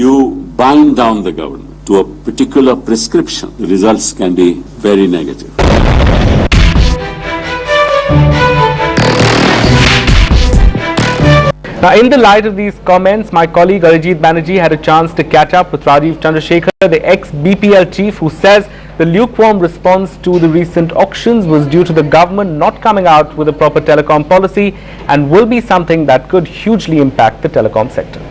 you bind down the government to a particular prescription, the results can be very negative. Now, in the light of these comments, my colleague Arijit Banerjee had a chance to catch up with Rajeev Chandrasekhar, the ex-BPL chief, who says the lukewarm response to the recent auctions was due to the government not coming out with a proper telecom policy and will be something that could hugely impact the telecom sector.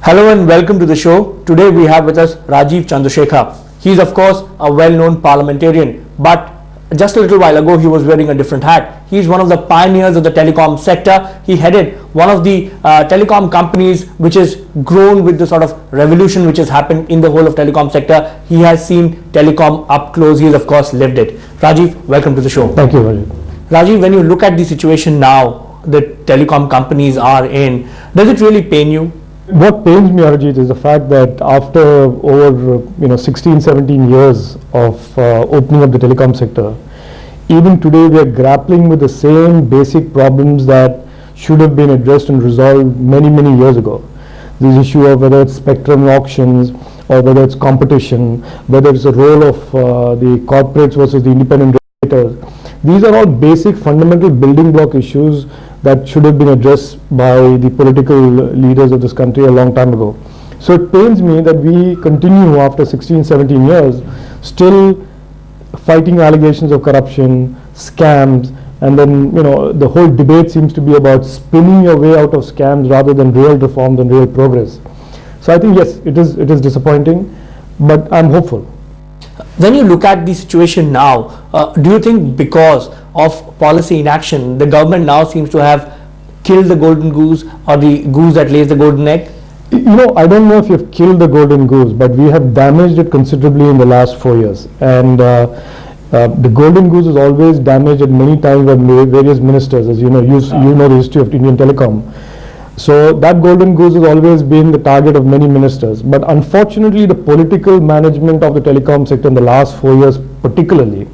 Hello and welcome to the show. Today we have with us Rajeev Chandrasekhar. He is of course a well-known parliamentarian, but just a little while ago he was wearing a different hat. He is one of the pioneers of the telecom sector. He headed one of the telecom companies which has grown with the sort of revolution which has happened in the whole of telecom sector. He has seen telecom up close. He has of course lived it. Rajeev, welcome to the show. Thank you, Rajeev. Rajeev, when you look at the situation now the telecom companies are in, does it really pain you? What pains me, Arijit, is the fact that after over 16, 17 years of opening up the telecom sector, even today we are grappling with the same basic problems that should have been addressed and resolved many years ago. This issue of whether it's spectrum auctions or whether it's competition, whether it's the role of the corporates versus the independent regulators. These are all basic fundamental building block issues that should have been addressed by the political leaders of this country a long time ago. So it pains me that we continue after 16, 17 years still fighting allegations of corruption, scams, and then the whole debate seems to be about spinning your way out of scams rather than real reforms and real progress. So I think yes, it is disappointing, but I'm hopeful. When you look at the situation now, do you think because of policy inaction, the government now seems to have killed the golden goose or the goose that lays the golden egg? I don't know if you've killed the golden goose, but we have damaged it considerably in the last 4 years. And the golden goose is always damaged at many times by various ministers, as you know the history of Indian Telecom. So that golden goose has always been the target of many ministers. But unfortunately, the political management of the telecom sector in the last 4 years particularly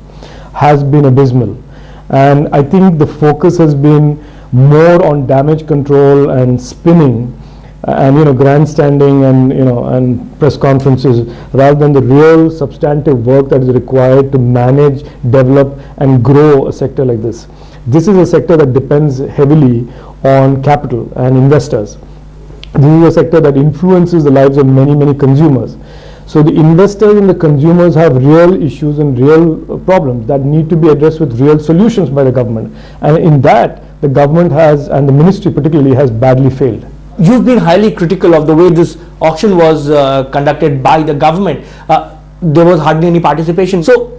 has been abysmal. And I think the focus has been more on damage control and spinning and grandstanding and press conferences rather than the real substantive work that is required to manage, develop and grow a sector like this. This is a sector that depends heavily on capital and investors. This is a sector that influences the lives of many consumers. So the investors and the consumers have real issues and real problems that need to be addressed with real solutions by the government. And in that, the government has, and the ministry particularly, has badly failed. You've been highly critical of the way this auction was conducted by the government. There was hardly any participation. So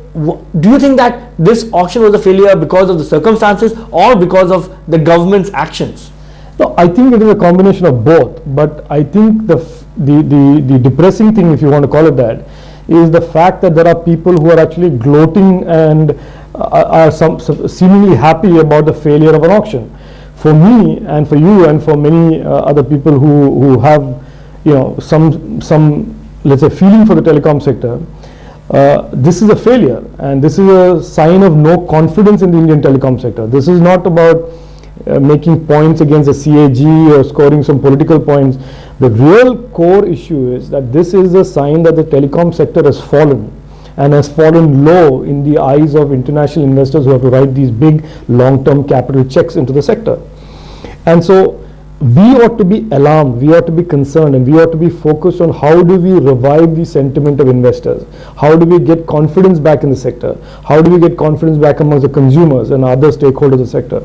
do you think that this auction was a failure because of the circumstances or because of the government's actions? No, I think it is a combination of both. But I think the depressing thing, if you want to call it that, is the fact that there are people who are actually gloating and are seemingly happy about the failure of an auction. For me and for you and for many other people who have some let's say feeling for the telecom sector, this is a failure and this is a sign of no confidence in the Indian telecom sector. This is not about making points against the CAG or scoring some political points. The real core issue is that this is a sign that the telecom sector has fallen and has fallen low in the eyes of international investors who have to write these big long-term capital checks into the sector. And so we ought to be alarmed, we ought to be concerned, and we ought to be focused on how do we revive the sentiment of investors, how do we get confidence back in the sector, how do we get confidence back amongst the consumers and other stakeholders of the sector.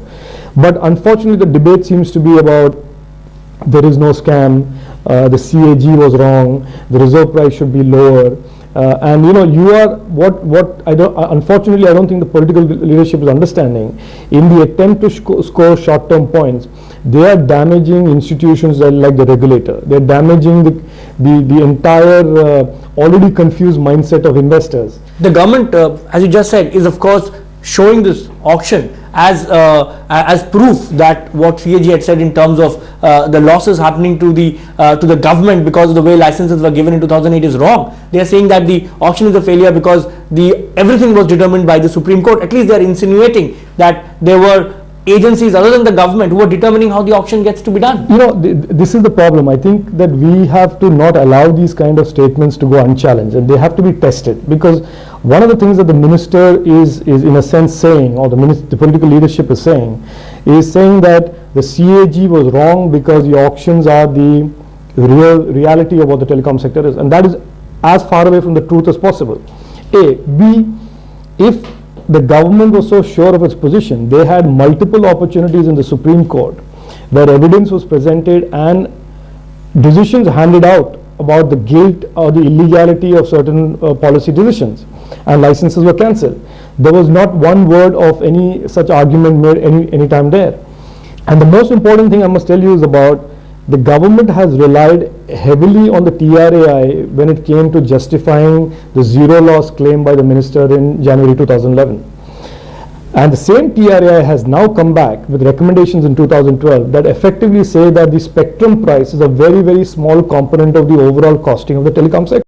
But unfortunately the debate seems to be about there is no scam, the CAG was wrong, the reserve price should be lower. And you are unfortunately I don't think the political leadership is understanding. In the attempt to score short-term points, they are damaging institutions like the regulator. They are damaging the entire already confused mindset of investors. The government, as you just said, is of course showing this auction as proof that what CAG had said in terms of the losses happening to the government because of the way licenses were given in 2008 is wrong. They are saying that the auction is a failure because everything was determined by the Supreme Court. At least they are insinuating that there were agencies other than the government who are determining how the auction gets to be done? You know, this is the problem. I think that we have to not allow these kind of statements to go unchallenged, and they have to be tested, because one of the things that the minister is in a sense saying, or the political leadership is saying that the CAG was wrong because the auctions are the reality of what the telecom sector is, and that is as far away from the truth as possible. A. B. If the government was so sure of its position, they had multiple opportunities in the Supreme Court where evidence was presented and decisions handed out about the guilt or the illegality of certain policy decisions, and licenses were cancelled. There was not one word of any such argument made any time there. And the most important thing I must tell you is about the government has relied heavily on the TRAI when it came to justifying the zero loss claim by the minister in January 2011. And the same TRAI has now come back with recommendations in 2012 that effectively say that the spectrum price is a very, very small component of the overall costing of the telecom sector.